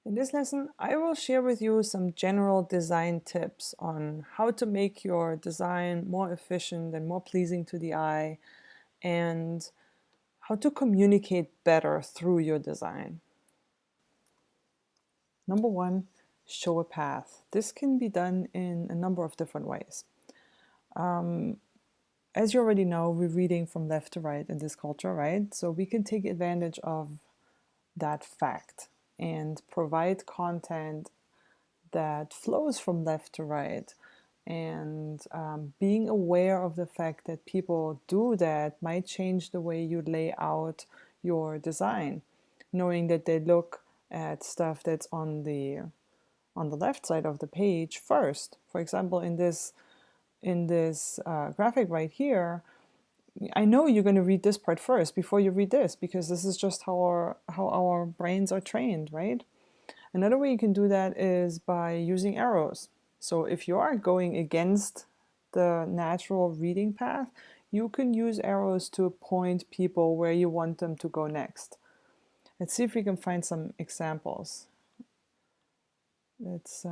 In this lesson, I will share with you some general design tips on how to make your design more efficient and more pleasing to the eye, and how to communicate better through your design. Number one, show a path. This can be done in a number of different ways. As you already know, we're reading from left to right in this culture, right? So we can take advantage of that fact and provide content that flows from left to right. And being aware of the fact that people do that might change the way you lay out your design. Knowing that they look at stuff that's on the left side of the page first. For example, in this graphic right here, I know you're going to read this part first before you read this, because this is just how our brains are trained, right? Another way you can do that is by using arrows. So if you are going against the natural reading path, you can use arrows to point people where you want them to go next. Let's see if we can find some examples. Let's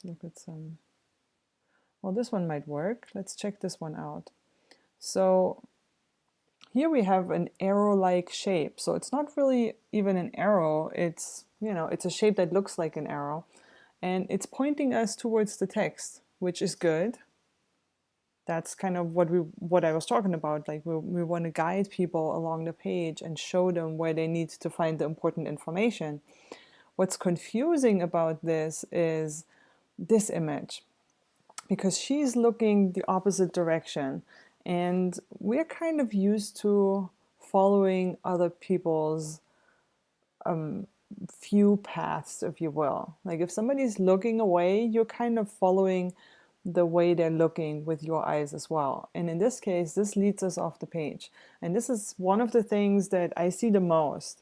look at some. Well, this one might work. Let's check this one out. So here we have an arrow-like shape. So it's not really even an arrow. It's, it's a shape that looks like an arrow. And it's pointing us towards the text, which is good. That's kind of what I was talking about. Like we want to guide people along the page and show them where they need to find the important information. What's confusing about this is this image, because she's looking the opposite direction. And we're kind of used to following other people's few paths, if you will. Like if somebody's looking away, you're kind of following the way they're looking with your eyes as well. And in this case, this leads us off the page. And this is one of the things that I see the most.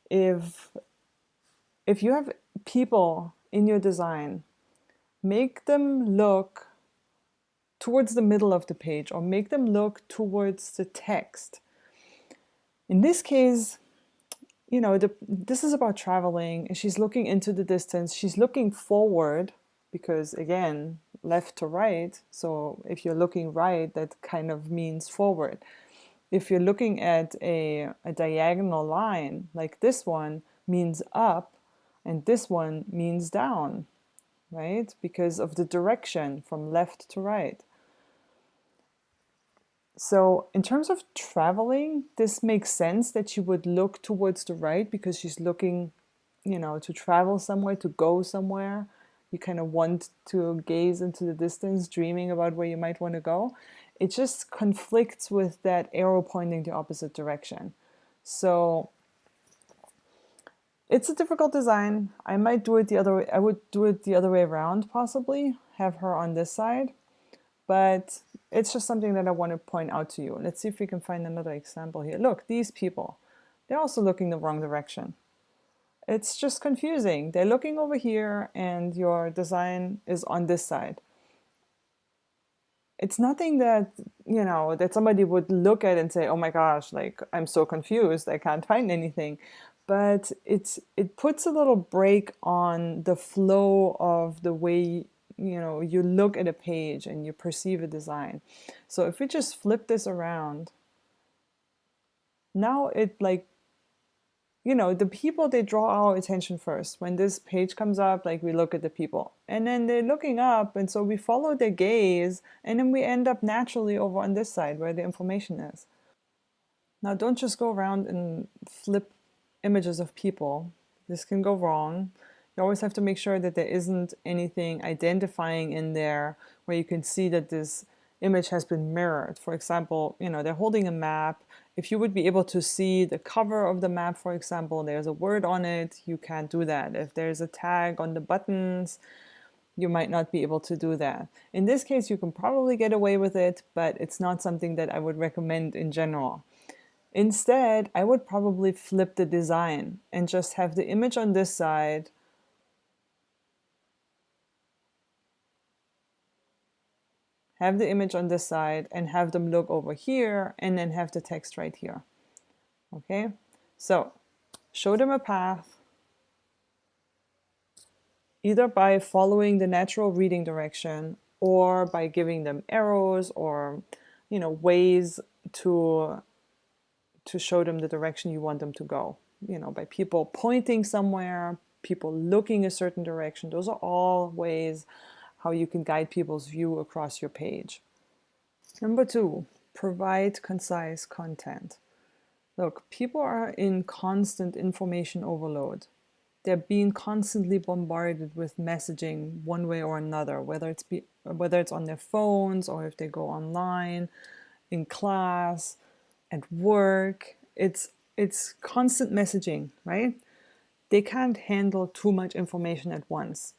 If you have people in your design, make them look towards the middle of the page, or make them look towards the text. In this case, this is about traveling. She's looking into the distance. She's looking forward because, again, left to right. So if you're looking right, that kind of means forward. If you're looking at a diagonal line, like this one means up, and this one means down, right? Because of the direction from left to right. So in terms of traveling, this makes sense that she would look towards the right, because she's looking, to travel somewhere, to go somewhere. You kind of want to gaze into the distance, dreaming about where you might want to go. It just conflicts with that arrow pointing the opposite direction. So it's a difficult design. I might do it the other way. I would do it the other way around, possibly. Have her on this side. But it's just something that I want to point out to you. Let's see if we can find another example here. Look, these people, they're also looking the wrong direction. It's just confusing. They're looking over here and your design is on this side. It's nothing that, that somebody would look at and say, oh my gosh, like I'm so confused, I can't find anything. But it puts a little break on the flow of the way you look at a page and you perceive a design. So if we just flip this around, now it the people, they draw our attention first. When this page comes up, like we look at the people and then they're looking up, and so we follow their gaze, and then we end up naturally over on this side where the information is. Now don't just go around and flip images of people. This can go wrong. You always have to make sure that there isn't anything identifying in there where you can see that this image has been mirrored. For example, they're holding a map. If you would be able to see the cover of the map, for example, there's a word on it, you can't do that. If there's a tag on the buttons, you might not be able to do that. In this case, you can probably get away with it, but it's not something that I would recommend in general. Instead, I would probably flip the design and just have the image on this side, have the image on this side, and have them look over here, and then have the text right here. Okay, so Show them a path, either by following the natural reading direction or by giving them arrows or, ways to show them the direction you want them to go. By people pointing somewhere, people looking a certain direction. Those are all ways how you can guide people's view across your page. Number 2, provide concise content. Look, people are in constant information overload. They're being constantly bombarded with messaging one way or another, whether it's on their phones or if they go online, in class, at work. It's constant messaging, right? They can't handle too much information at once.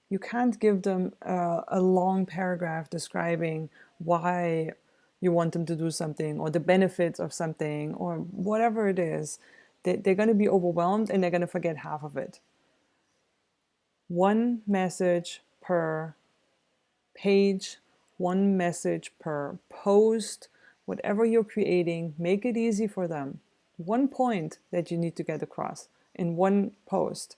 You can't give them a long paragraph describing why you want them to do something or the benefits of something or whatever it is. They're going to be overwhelmed and they're going to forget half of it. One message per page, one message per post, whatever you're creating, make it easy for them. One point that you need to get across in one post.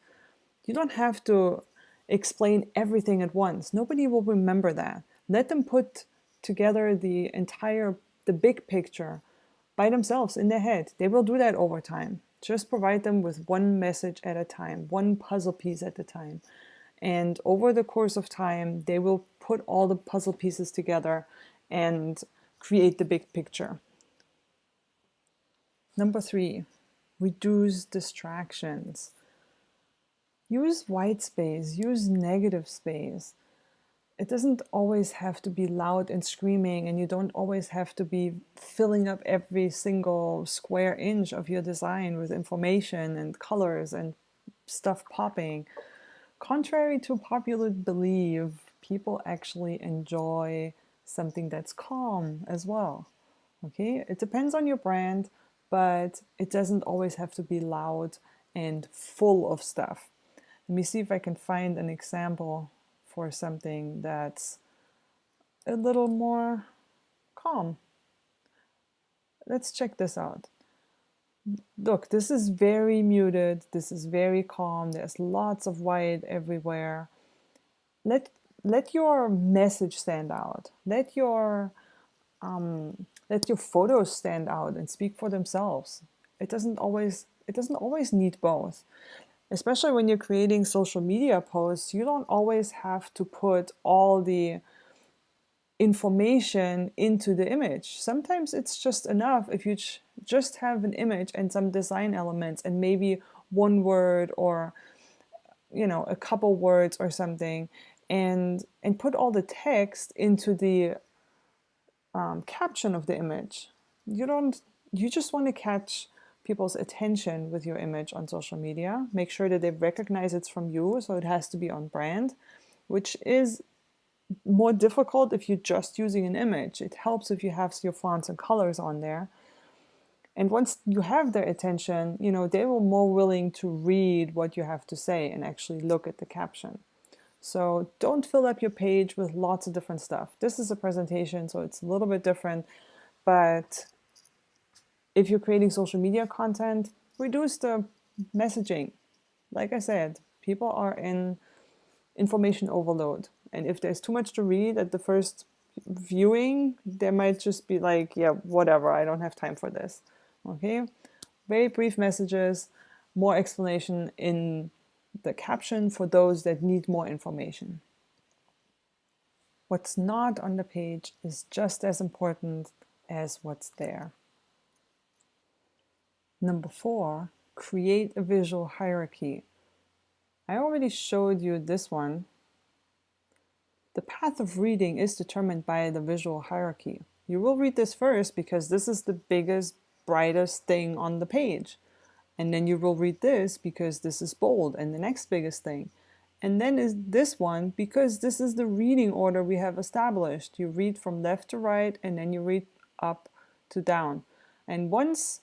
You don't have to explain everything at once. Nobody will remember that. Let them put together the big picture by themselves in their head. They will do that over time. Just provide them with one message at a time, one puzzle piece at a time. And over the course of time, they will put all the puzzle pieces together and create the big picture. Number 3, reduce distractions. Use white space, use negative space. It doesn't always have to be loud and screaming, and you don't always have to be filling up every single square inch of your design with information and colors and stuff popping. Contrary to popular belief, people actually enjoy something that's calm as well. Okay, it depends on your brand, but it doesn't always have to be loud and full of stuff. Let me see if I can find an example for something that's a little more calm. Let's check this out. Look, this is very muted. This is very calm. There's lots of white everywhere. Let your message stand out. Let your photos stand out and speak for themselves. It doesn't always need both. Especially when you're creating social media posts, you don't always have to put all the information into the image. Sometimes it's just enough if you just have an image and some design elements and maybe one word or a couple words or something, and put all the text into the caption of the image. You just want to catch people's attention with your image on social media. Make sure that they recognize it's from you, so it has to be on brand, which is more difficult if you're just using an image. It helps if you have your fonts and colors on there. And once you have their attention, they will more willing to read what you have to say and actually look at the caption. So don't fill up your page with lots of different stuff. This is a presentation, so it's a little bit different, but if you're creating social media content, reduce the messaging. Like I said, people are in information overload. And if there's too much to read at the first viewing, they might just be like, yeah, whatever, I don't have time for this. Okay? Very brief messages, more explanation in the caption for those that need more information. What's not on the page is just as important as what's there. Number 4, create a visual hierarchy. I already showed you this one. The path of reading is determined by the visual hierarchy. You will read this first because this is the biggest, brightest thing on the page. And then you will read this because this is bold and the next biggest thing. And then is this one because this is the reading order we have established. You read from left to right and then you read up to down. And once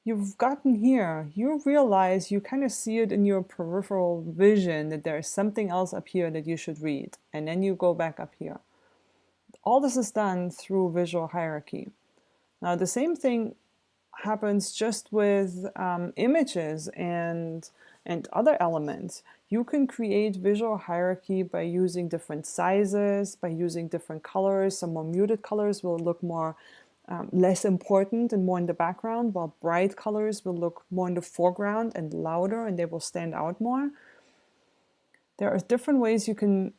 you've gotten here, you realize you kind of see it in your peripheral vision that there's something else up here that you should read. And then you go back up here. All this is done through visual hierarchy. Now the same thing happens just with images and other elements. You can create visual hierarchy by using different sizes, by using different colors. Some more muted colors will look more less important and more in the background, while bright colors will look more in the foreground and louder, and they will stand out more. There are different ways you can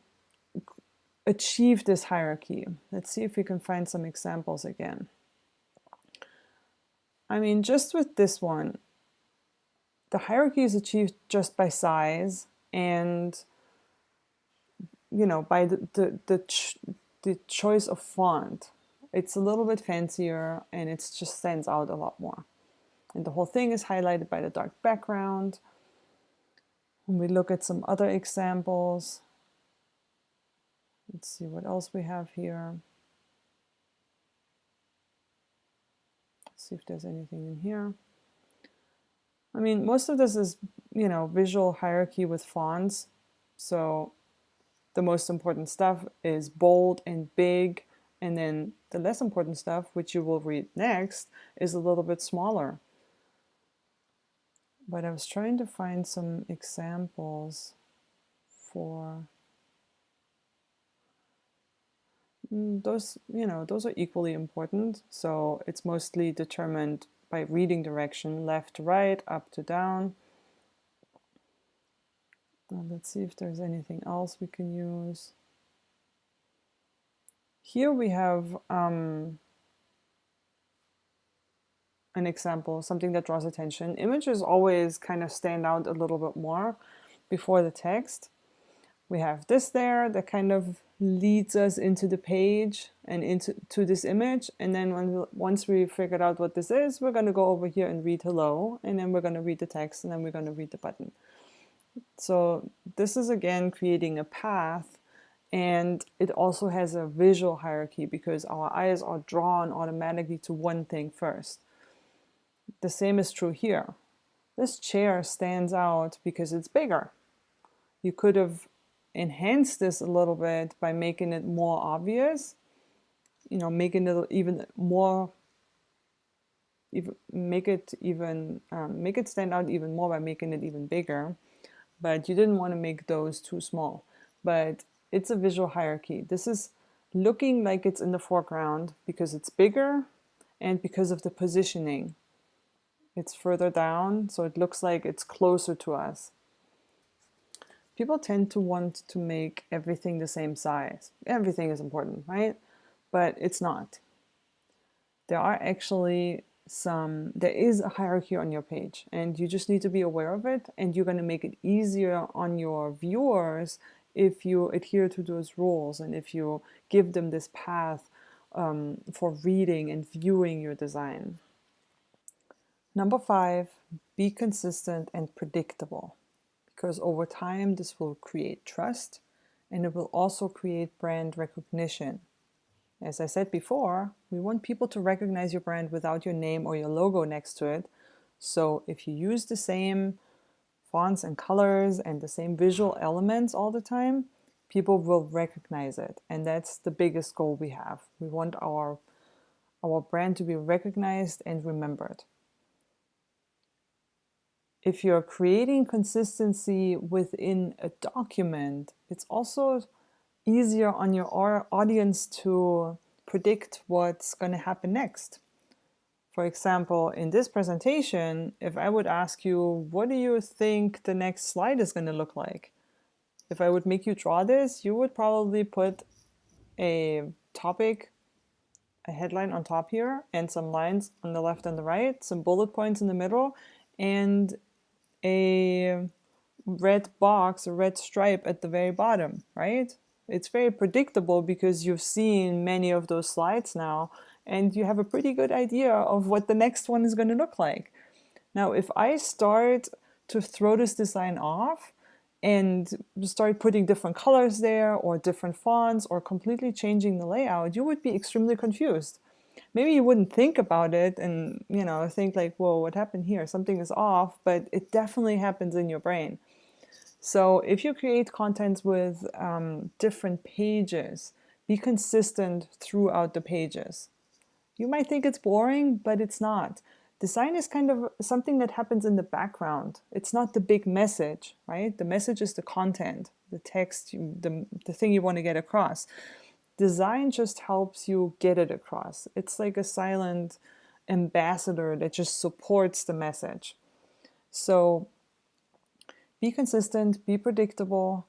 achieve this hierarchy. Let's see if we can find some examples again. I mean, just with this one, the hierarchy is achieved just by size and, you know, by the choice of font. It's a little bit fancier and it just stands out a lot more. And the whole thing is highlighted by the dark background. When we look at some other examples, let's see what else we have here. Let's see if there's anything in here. I mean, most of this is, you know, visual hierarchy with fonts. So the most important stuff is bold and big, and then the less important stuff, which you will read next, is a little bit smaller. But I was trying to find some examples for those, you know, those are equally important. So it's mostly determined by reading direction, left to right, up to down. Let's see if there's anything else we can use. Here we have an example, something that draws attention. Images always kind of stand out a little bit more before the text. We have this there that kind of leads us into the page and into this image. And then once we figured out what this is, we're going to go over here and read hello. And then we're going to read the text, and then we're going to read the button. So this is again creating a path, and it also has a visual hierarchy because our eyes are drawn automatically to one thing first. The same is true here. This chair stands out because it's bigger. You could have enhanced this a little bit by making it more obvious, you know, making it even more, make it stand out even more by making it even bigger. But you didn't want to make those too small. But it's a visual hierarchy. This is looking like it's in the foreground because it's bigger and because of the positioning. It's further down, so it looks like it's closer to us. People tend to want to make everything the same size. Everything is important, right? But it's not. There are actually there is a hierarchy on your page, and you just need to be aware of it, and you're going to make it easier on your viewers if you adhere to those rules and if you give them this path for reading and viewing your design. Number 5, be consistent and predictable, because over time this will create trust and it will also create brand recognition. As I said before, we want people to recognize your brand without your name or your logo next to it. So if you use the same fonts and colors and the same visual elements all the time, people will recognize it. And that's the biggest goal we have. We want our brand to be recognized and remembered. If you're creating consistency within a document, it's also easier on your audience to predict what's going to happen next. For example, in this presentation, if I would ask you, what do you think the next slide is going to look like? If I would make you draw this, you would probably put a topic, a headline on top here, and some lines on the left and the right, some bullet points in the middle, and a red box, a red stripe at the very bottom, right? It's very predictable because you've seen many of those slides now and you have a pretty good idea of what the next one is going to look like. Now, if I start to throw this design off and start putting different colors there or different fonts or completely changing the layout, you would be extremely confused. Maybe you wouldn't think about it and, you know, think like, whoa, what happened here? Something is off, but it definitely happens in your brain. So if you create content with different pages, be consistent throughout the pages. You might think it's boring, but it's not. Design is kind of something that happens in the background. It's not the big message, right? The message is the content, the text, the thing you want to get across. Design just helps you get it across. It's like a silent ambassador that just supports the message. So be consistent, be predictable,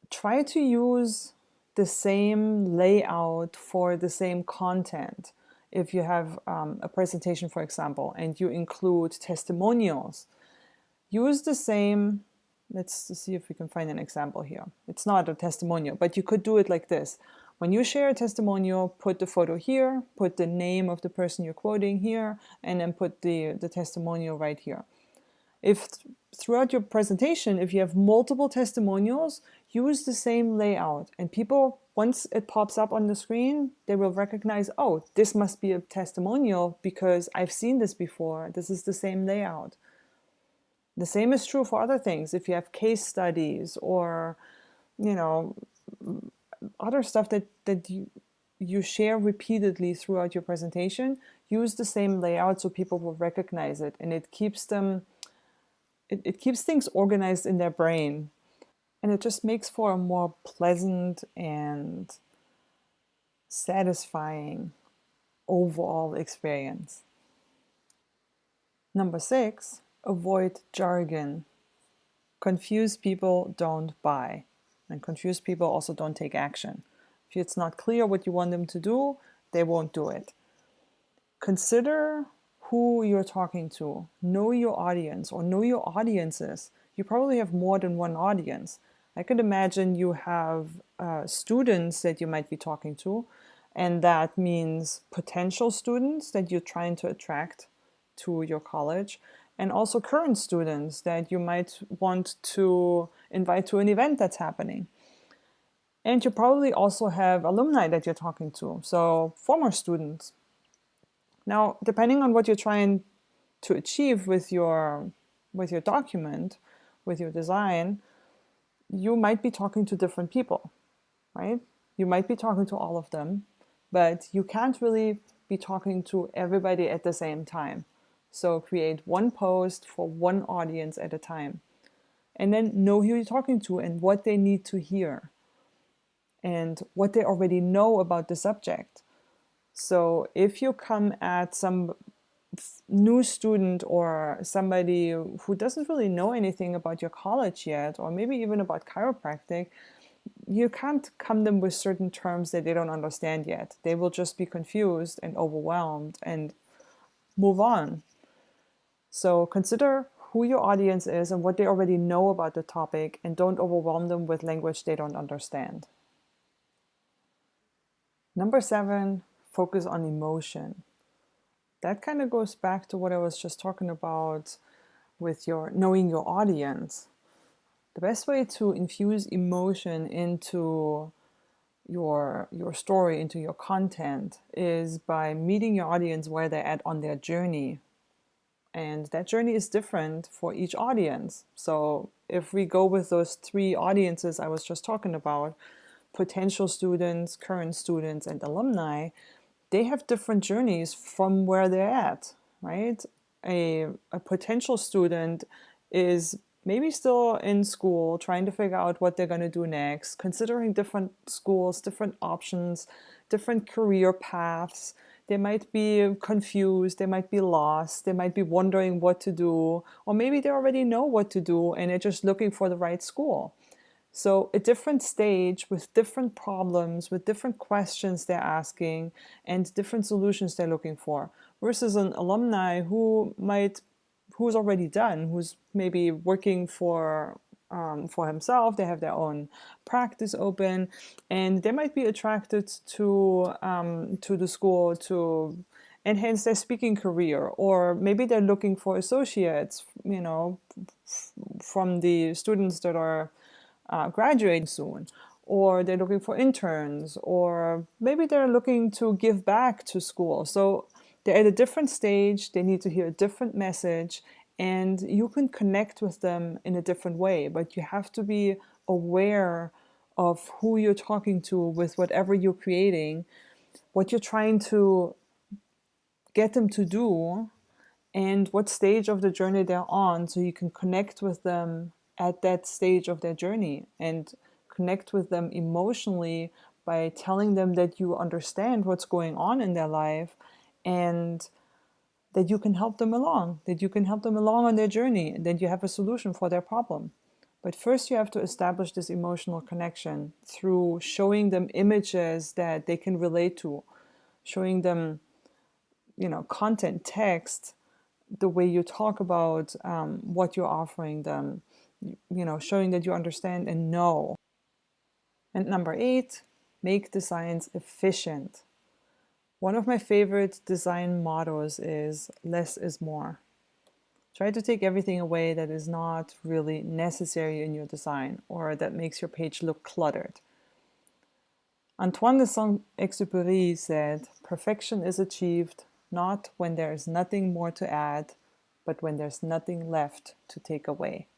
try to use the same layout for the same content. If you have a presentation, for example, and you include testimonials, use the same. Let's see if we can find an example here. It's not a testimonial, but you could do it like this. When you share a testimonial, put the photo here, put the name of the person you're quoting here, and then put the testimonial right here. If throughout your presentation, if you have multiple testimonials, use the same layout, and people, once it pops up on the screen, they will recognize, oh, this must be a testimonial because I've seen this before. This is the same layout. The same is true for other things. If you have case studies or, other stuff that you share repeatedly throughout your presentation, use the same layout so people will recognize it, and it keeps things organized in their brain, and it just makes for a more pleasant and satisfying overall experience. Number 6, avoid jargon. Confused people don't buy, and confused people also don't take action. If it's not clear what you want them to do, they won't do it. Consider who you're talking to. Know your audience or know your audiences. You probably have more than one audience. I could imagine you have students that you might be talking to, and that means potential students that you're trying to attract to your college, and also current students that you might want to invite to an event that's happening. And you probably also have alumni that you're talking to, so former students. Now, depending on what you're trying to achieve with your document, with your design, you might be talking to different people, right? You might be talking to all of them, but you can't really be talking to everybody at the same time. So create one post for one audience at a time. And then know who you're talking to and what they need to hear and what they already know about the subject. So if you come at some new student or somebody who doesn't really know anything about your college yet, or maybe even about chiropractic, you can't come them with certain terms that they don't understand yet. They will just be confused and overwhelmed and move on. So consider who your audience is and what they already know about the topic, and don't overwhelm them with language they don't understand. Number 7, focus on emotion. That kind of goes back to what I was just talking about with your knowing your audience. The best way to infuse emotion into your story, into your content, is by meeting your audience where they're at on their journey. And that journey is different for each audience. So if we go with those 3 audiences I was just talking about, potential students, current students, and alumni, they have different journeys from where they're at, right? A potential student is maybe still in school, trying to figure out what they're going to do next, considering different schools, different options, different career paths. They might be confused, they might be lost, they might be wondering what to do, or maybe they already know what to do and they're just looking for the right school. So a different stage with different problems, with different questions they're asking and different solutions they're looking for, versus an alumni who's already done, who's maybe working for himself. They have their own practice open, and they might be attracted to the school to enhance their speaking career, or maybe they're looking for associates, from the students that are graduating soon, or they're looking for interns, or maybe they're looking to give back to school. So they're at a different stage, they need to hear a different message, and you can connect with them in a different way, but you have to be aware of who you're talking to with whatever you're creating, what you're trying to get them to do, and what stage of the journey they're on, so you can connect with them at that stage of their journey and connect with them emotionally by telling them that you understand what's going on in their life and that you can help them along, that you can help them along on their journey, that you have a solution for their problem. But first, you have to establish this emotional connection through showing them images that they can relate to, showing them, content, text, the way you talk about what you're offering them, showing that you understand and know. And number 8, make designs efficient. One of my favorite design mottos is less is more. Try to take everything away that is not really necessary in your design or that makes your page look cluttered. Antoine de Saint-Exupéry said, "Perfection is achieved not when there is nothing more to add, but when there's nothing left to take away."